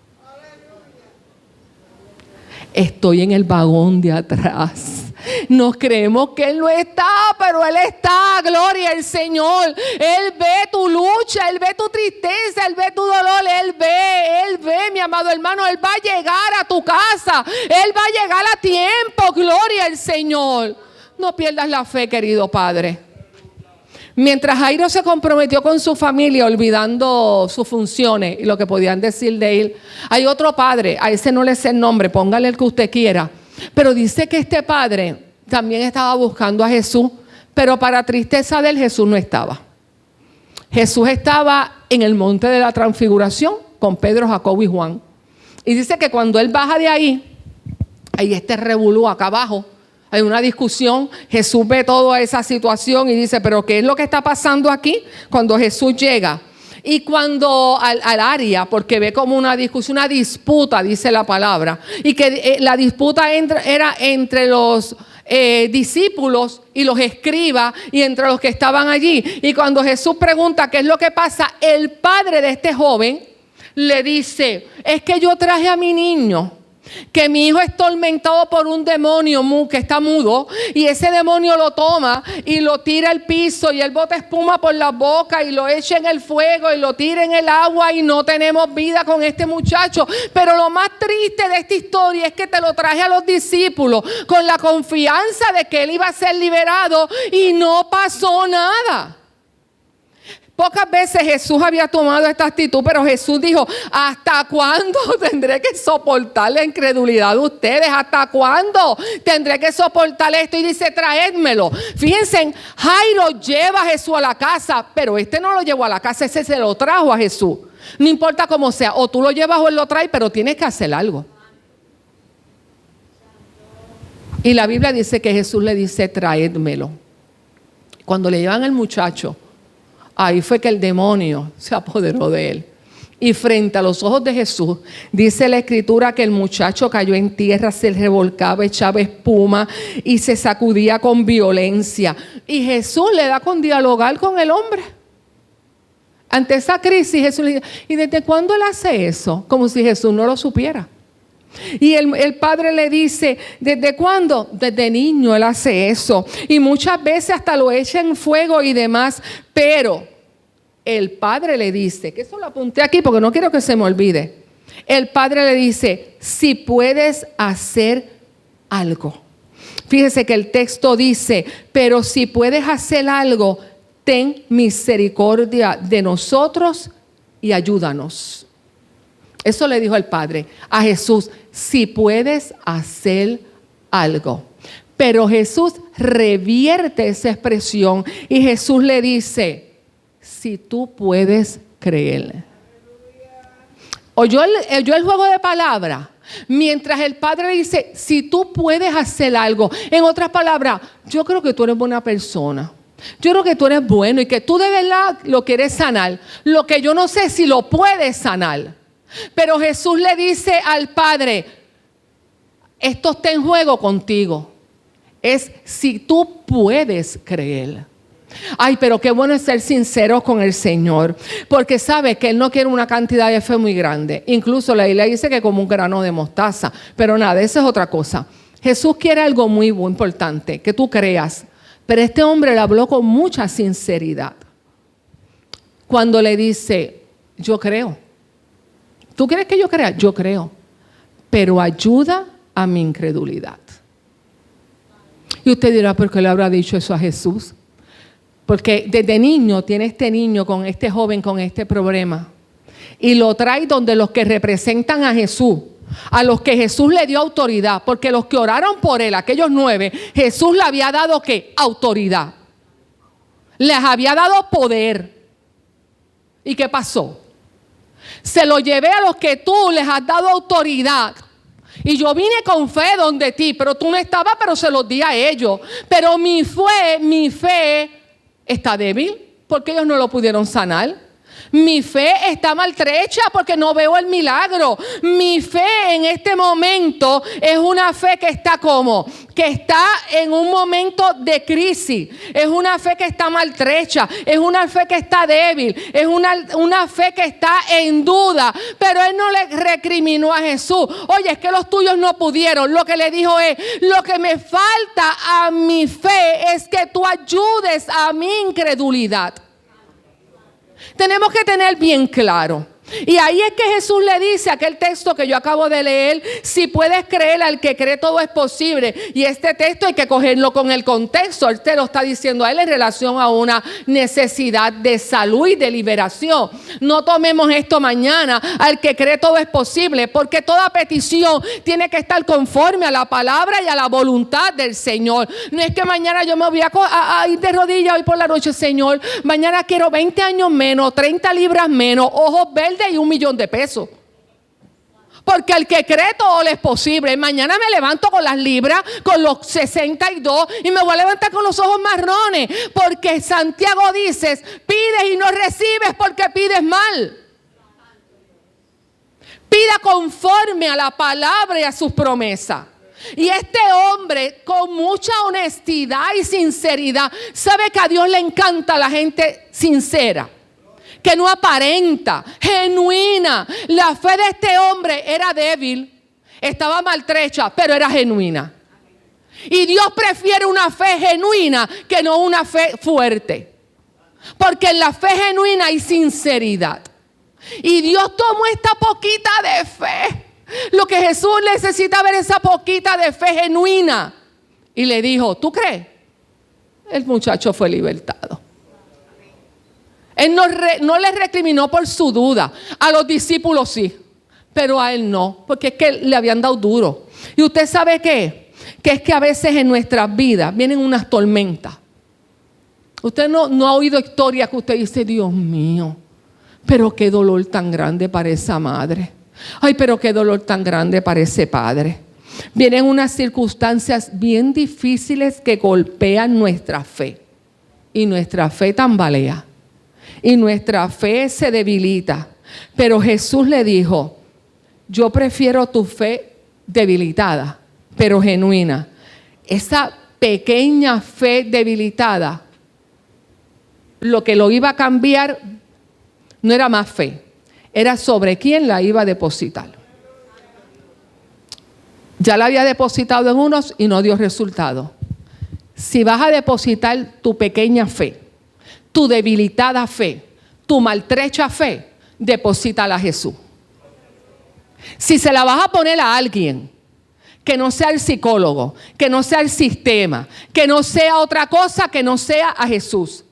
Estoy en el vagón de atrás. Nos creemos que Él no está, pero Él está. Gloria al Señor. Él ve tu lucha, Él ve tu tristeza, Él ve tu dolor. Él ve, mi amado hermano. Él va a llegar a tu casa. Él va a llegar a tiempo. Gloria al Señor. No pierdas la fe, querido Padre. Mientras Jairo se comprometió con su familia, olvidando sus funciones y lo que podían decir de él, hay otro padre, a ese no le sé el nombre, póngale el que usted quiera, pero dice que este padre también estaba buscando a Jesús, pero para tristeza de él, Jesús no estaba. Jesús estaba en el monte de la transfiguración con Pedro, Jacobo y Juan. Y dice que cuando él baja de ahí, hay este revolú acá abajo. Hay una discusión, Jesús ve toda esa situación y dice, pero ¿qué es lo que está pasando aquí? Cuando Jesús llega y cuando al área, porque ve como una discusión, una disputa, dice la palabra, y que la disputa era entre los discípulos y los escribas y entre los que estaban allí. Y cuando Jesús pregunta qué es lo que pasa, el padre de este joven le dice, es que yo traje a mi niño, que mi hijo es tormentado por un demonio que está mudo y ese demonio lo toma y lo tira al piso y él bota espuma por la boca y lo echa en el fuego y lo tira en el agua y no tenemos vida con este muchacho. Pero lo más triste de esta historia es que te lo traje a los discípulos con la confianza de que él iba a ser liberado y no pasó nada. Pocas veces Jesús había tomado esta actitud, pero Jesús dijo, ¿hasta cuándo tendré que soportar la incredulidad de ustedes? ¿Hasta cuándo tendré que soportar esto? Y dice, traédmelo. Fíjense, Jairo lleva a Jesús a la casa, pero este no lo llevó a la casa, ese se lo trajo a Jesús. No importa cómo sea, o tú lo llevas o él lo trae, pero tienes que hacer algo. Y la Biblia dice que Jesús le dice, traédmelo. Cuando le llevan al muchacho, ahí fue que el demonio se apoderó de él. Y frente a los ojos de Jesús, dice la Escritura que el muchacho cayó en tierra, se revolcaba, echaba espuma y se sacudía con violencia. Y Jesús le da con dialogar con el hombre. Ante esa crisis, Jesús le dice, ¿y desde cuándo él hace eso? Como si Jesús no lo supiera. Y el padre le dice, ¿desde cuándo? Desde niño él hace eso. Y muchas veces hasta lo echa en fuego y demás. Pero el padre le dice, que eso lo apunté aquí porque no quiero que se me olvide. El padre le dice, si puedes hacer algo. Fíjese que el texto dice, pero si puedes hacer algo, ten misericordia de nosotros y ayúdanos. Eso le dijo el Padre a Jesús, si puedes hacer algo. Pero Jesús revierte esa expresión y Jesús le dice, si tú puedes creer. ¿Oyó el juego de palabras? Mientras el Padre dice, si tú puedes hacer algo. En otras palabras, yo creo que tú eres buena persona. Yo creo que tú eres bueno y que tú de verdad lo quieres sanar. Lo que yo no sé si lo puedes sanar. Pero Jesús le dice al Padre, esto está en juego contigo. Es si tú puedes creer. Ay, pero qué bueno es ser sinceros con el Señor, porque sabe que Él no quiere una cantidad de fe muy grande. Incluso la Biblia dice que como un grano de mostaza, pero nada, esa es otra cosa. Jesús quiere algo muy importante, que tú creas, pero este hombre le habló con mucha sinceridad. Cuando le dice, yo creo. ¿Tú quieres que yo crea? Yo creo, pero ayuda a mi incredulidad. Y usted dirá, ¿por qué le habrá dicho eso a Jesús? Porque desde niño tiene este niño con este joven con este problema y lo trae donde los que representan a Jesús, a los que Jesús le dio autoridad, porque los que oraron por él, aquellos 9, Jesús le había dado ¿qué? Autoridad. Les había dado poder. ¿Y qué pasó? Se lo llevé a los que tú les has dado autoridad. Y yo vine con fe donde ti, pero tú no estabas, pero se los di a ellos. Pero mi fe está débil porque ellos no lo pudieron sanar. Mi fe está maltrecha porque no veo el milagro. Mi fe en este momento es una fe que está como, que está en un momento de crisis. Es una fe que está maltrecha. Es una fe que está débil. Es una fe que está en duda. Pero él no le recriminó a Jesús. Oye, es que los tuyos no pudieron. Lo que le dijo es, lo que me falta a mi fe es que tú ayudes a mi incredulidad. Tenemos que tener bien claro. Y ahí es que Jesús le dice, aquel texto que yo acabo de leer, si puedes creer, al que cree todo es posible. Y este texto hay que cogerlo con el contexto. Él te lo está diciendo a él en relación a una necesidad de salud y de liberación. No tomemos esto mañana, al que cree todo es posible, porque toda petición tiene que estar conforme a la palabra y a la voluntad del Señor. No es que mañana yo me voy a ir de rodillas hoy por la noche, Señor, mañana quiero 20 años menos, 30 libras menos, ojos verdes y $1,000,000 de pesos. Porque al que cree todo le es posible. Mañana me levanto con las libras, con los 62 y me voy a levantar con los ojos marrones. Porque Santiago dice, pides y no recibes porque pides mal. Pida conforme a la palabra y a sus promesas. Y este hombre, con mucha honestidad y sinceridad, sabe que a Dios le encanta la gente sincera, que no aparenta, genuina. La fe de este hombre era débil, estaba maltrecha, pero era genuina. Y Dios prefiere una fe genuina que no una fe fuerte. Porque en la fe genuina hay sinceridad. Y Dios tomó esta poquita de fe. Lo que Jesús necesita ver esa poquita de fe genuina. Y le dijo, ¿tú crees? El muchacho fue libertado. Él no le recriminó por su duda. A los discípulos sí, pero a él no, porque es que le habían dado duro. Y usted sabe qué, que es que a veces en nuestras vidas vienen unas tormentas. Usted no ha oído historias que usted dice, Dios mío, pero qué dolor tan grande para esa madre. Ay, pero qué dolor tan grande para ese padre. Vienen unas circunstancias bien difíciles que golpean nuestra fe. Y nuestra fe tambalea. Y nuestra fe se debilita. Pero Jesús le dijo, yo prefiero tu fe debilitada, pero genuina. Esa pequeña fe debilitada, lo que lo iba a cambiar no era más fe, era sobre quién la iba a depositar. Ya la había depositado en unos y no dio resultado. Si vas a depositar tu pequeña fe, tu debilitada fe, tu maltrecha fe, deposítala a Jesús. Si se la vas a poner a alguien, que no sea el psicólogo, que no sea el sistema, que no sea otra cosa, que no sea a Jesús.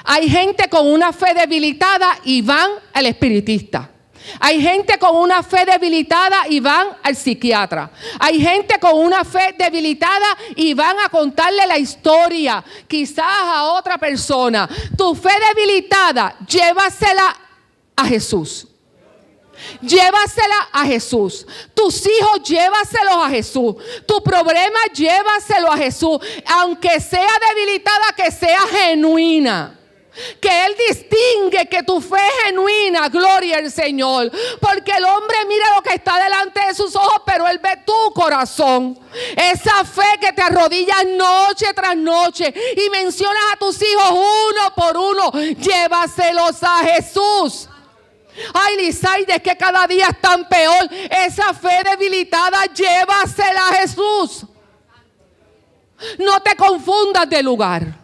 Hay gente con una fe debilitada y van al espiritista. Hay gente con una fe debilitada y van al psiquiatra. Hay gente con una fe debilitada y van a contarle la historia, quizás a otra persona. Tu fe debilitada, llévasela a Jesús. Llévasela a Jesús. Tus hijos, llévaselos a Jesús. Tu problema, llévaselo a Jesús. Aunque sea debilitada, que sea genuina. Que Él distingue que tu fe es genuina, gloria al Señor. Porque el hombre mira lo que está delante de sus ojos, pero Él ve tu corazón. Esa fe que te arrodillas noche tras noche y mencionas a tus hijos uno por uno, llévaselos a Jesús. Ay, Lizaide, es que cada día están peor. Esa fe debilitada, llévasela a Jesús. No te confundas de lugar.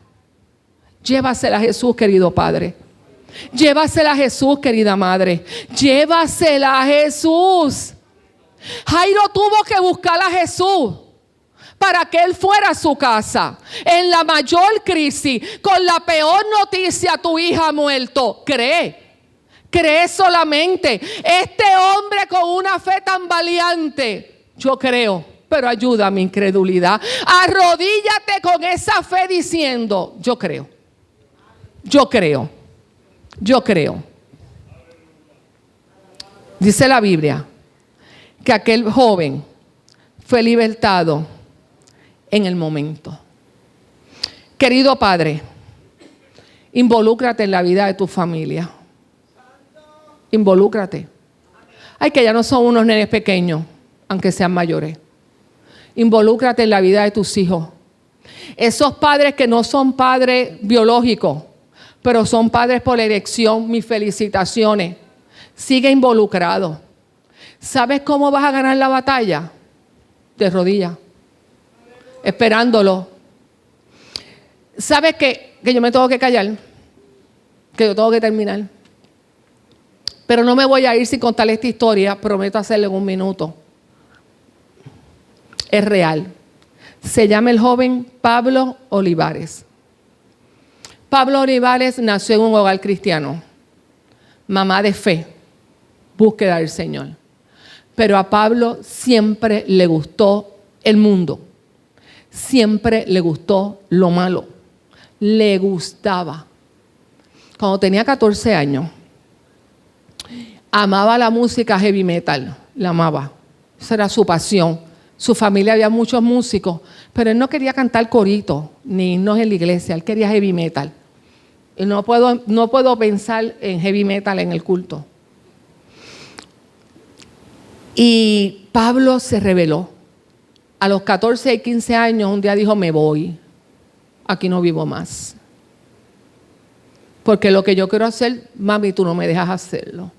Llévasela a Jesús, querido Padre. Llévasela a Jesús, querida Madre. Llévasela a Jesús. Jairo tuvo que buscar a Jesús para que él fuera a su casa. En la mayor crisis, con la peor noticia, tu hija ha muerto. Cree solamente. Este hombre con una fe tan valiente, yo creo, pero ayuda a mi incredulidad. Arrodíllate con esa fe diciendo, yo creo. Yo creo. Dice la Biblia que aquel joven fue libertado en el momento. Querido Padre, involúcrate en la vida de tu familia. Involúcrate. Ay, que ya no son unos nenes pequeños, aunque sean mayores. Involúcrate en la vida de tus hijos. Esos padres que no son padres biológicos, pero son padres por elección, mis felicitaciones. Sigue involucrado. ¿Sabes cómo vas a ganar la batalla? De rodillas, esperándolo. ¿Sabes que yo me tengo que callar? Que yo tengo que terminar. Pero no me voy a ir sin contar esta historia. Prometo hacerla en un minuto. Es real. Se llama el joven Pablo Olivares. Pablo Olivares nació en un hogar cristiano. Mamá de fe. Búsqueda del Señor. Pero a Pablo siempre le gustó el mundo. Siempre le gustó lo malo. Le gustaba. Cuando tenía 14 años, amaba la música heavy metal. La amaba. Esa era su pasión. Su familia había muchos músicos, pero él no quería cantar coritos ni himnos en la iglesia. Él quería heavy metal. Y no puedo pensar en heavy metal en el culto. Y Pablo se rebeló. A los 14 y 15 años, un día dijo, me voy. Aquí no vivo más. Porque lo que yo quiero hacer, mami, tú no me dejas hacerlo.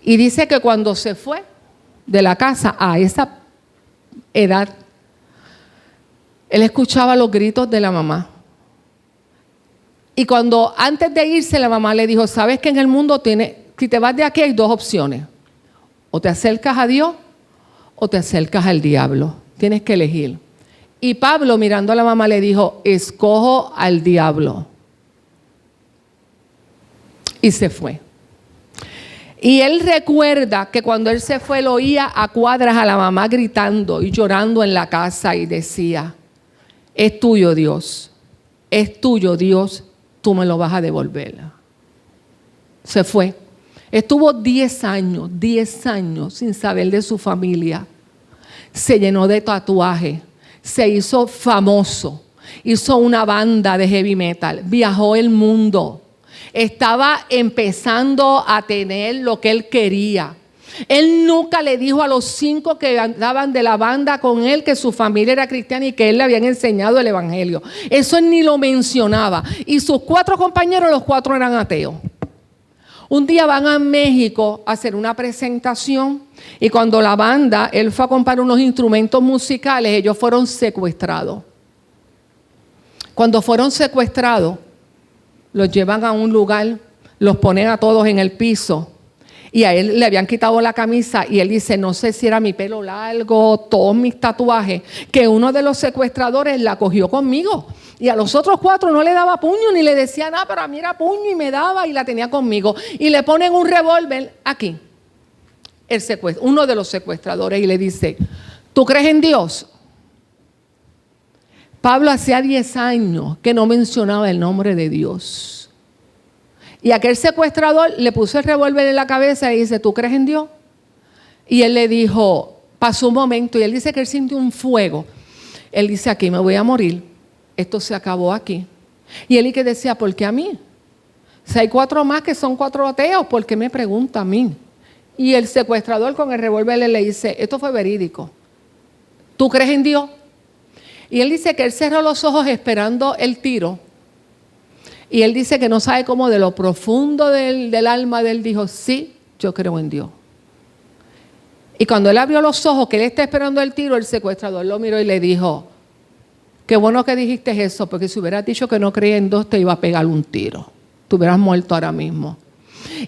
Y dice que cuando se fue de la casa a esa edad, él escuchaba los gritos de la mamá. Y cuando antes de irse, la mamá le dijo, sabes que en el mundo si te vas de aquí hay dos opciones. O te acercas a Dios o te acercas al diablo. Tienes que elegir. Y Pablo, mirando a la mamá, le dijo, escojo al diablo. Y se fue. Y él recuerda que cuando él se fue, lo oía a cuadras a la mamá gritando y llorando en la casa y decía, es tuyo Dios, tú me lo vas a devolver. Se fue. Estuvo 10 años sin saber de su familia. Se llenó de tatuajes, se hizo famoso, hizo una banda de heavy metal, viajó el mundo. Estaba empezando a tener lo que él quería. Él nunca le dijo a los 5 que andaban de la banda con él que su familia era cristiana y que él le habían enseñado el evangelio. Eso él ni lo mencionaba. Y sus 4 compañeros, los 4 eran ateos. Un día van a México a hacer una presentación y cuando la banda, él fue a comprar unos instrumentos musicales, ellos fueron secuestrados. Cuando fueron secuestrados, los llevan a un lugar, los ponen a todos en el piso y a él le habían quitado la camisa y él dice, no sé si era mi pelo largo, todos mis tatuajes, que uno de los secuestradores la cogió conmigo Y a los otros 4 no le daba puño ni le decía nada, pero a mí era puño y me daba y la tenía conmigo. Y le ponen un revólver aquí, uno de los secuestradores, y le dice, ¿tú crees en Dios? Pablo hacía 10 años que no mencionaba el nombre de Dios. Y aquel secuestrador le puso el revólver en la cabeza y dice, ¿tú crees en Dios? Y él le dijo, pasó un momento y él dice que él sintió un fuego. Él dice, aquí me voy a morir. Esto se acabó aquí. Y él que decía, ¿por qué a mí? Si hay 4 más que son 4 ateos, ¿por qué me pregunta a mí? Y el secuestrador con el revólver le dice, esto fue verídico. ¿Tú crees en Dios? Y él dice que él cerró los ojos esperando el tiro. Y él dice que no sabe cómo de lo profundo del alma de él dijo, sí, yo creo en Dios. Y cuando él abrió los ojos, que él está esperando el tiro, el secuestrador lo miró y le dijo, qué bueno que dijiste eso, porque si hubieras dicho que no creía en Dios, te iba a pegar un tiro. Tú hubieras muerto ahora mismo.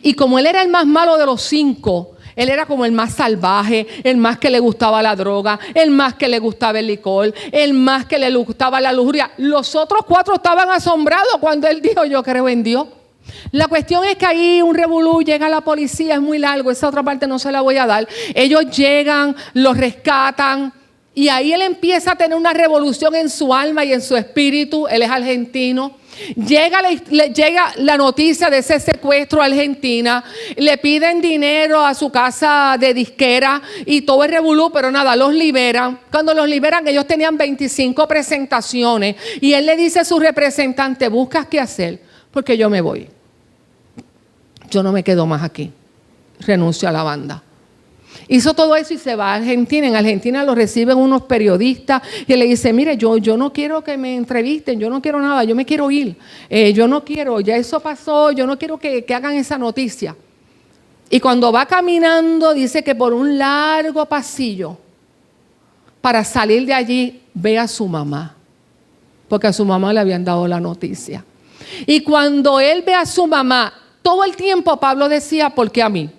Y como él era el más malo de los 5, él era como el más salvaje, el más que le gustaba la droga, el más que le gustaba el licor, el más que le gustaba la lujuria. Los otros 4 estaban asombrados cuando él dijo, yo creo en Dios. La cuestión es que ahí un revolú, llega la policía, es muy largo, esa otra parte no se la voy a dar. Ellos llegan, los rescatan. Y ahí él empieza a tener una revolución en su alma y en su espíritu. Él es argentino. Llega la noticia de ese secuestro a Argentina. Le piden dinero a su casa de disquera y todo es revolú, pero nada, los liberan. Cuando los liberan, ellos tenían 25 presentaciones. Y él le dice a su representante, ¿buscas qué hacer? Porque yo me voy. Yo no me quedo más aquí. Renuncio a la banda. Hizo todo eso y se va a Argentina. En Argentina lo reciben unos periodistas y le dice, mire, yo no quiero que me entrevisten, yo no quiero nada, yo me quiero ir. Yo no quiero, ya eso pasó, yo no quiero que hagan esa noticia. Y cuando va caminando, dice que por un largo pasillo, para salir de allí, ve a su mamá. Porque a su mamá le habían dado la noticia. Y cuando él ve a su mamá, todo el tiempo Pablo decía, ¿por qué a mí?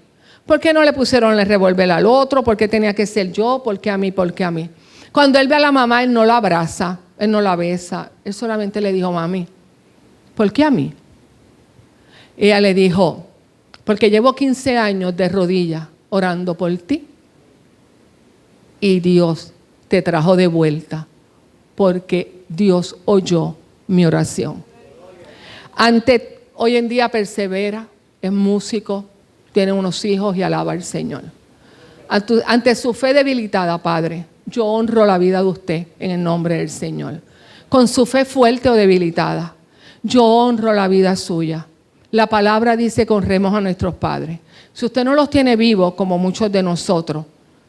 ¿Por qué no le pusieron el revólver al otro? ¿Por qué tenía que ser yo? ¿Por qué a mí? ¿Por qué a mí? Cuando él ve a la mamá, él no la abraza, él no la besa. Él solamente le dijo, mami, ¿por qué a mí? Ella le dijo, porque llevo 15 años de rodillas orando por ti. Y Dios te trajo de vuelta porque Dios oyó mi oración. Hoy en día persevera, es músico, tiene unos hijos y alaba al Señor. Ante su fe debilitada, Padre, yo honro la vida de usted en el nombre del Señor. Con su fe fuerte o debilitada, yo honro la vida suya. La palabra dice que honremos a nuestros padres. Si usted no los tiene vivos, como muchos de nosotros,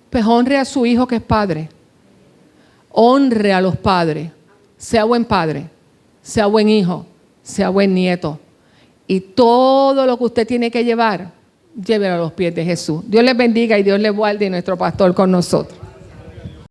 pues honre a su hijo que es padre. Honre a los padres. Sea buen padre, sea buen hijo, sea buen nieto. Y todo lo que usted tiene que llevar, llévelo a los pies de Jesús. Dios les bendiga y Dios les guarde y nuestro pastor con nosotros.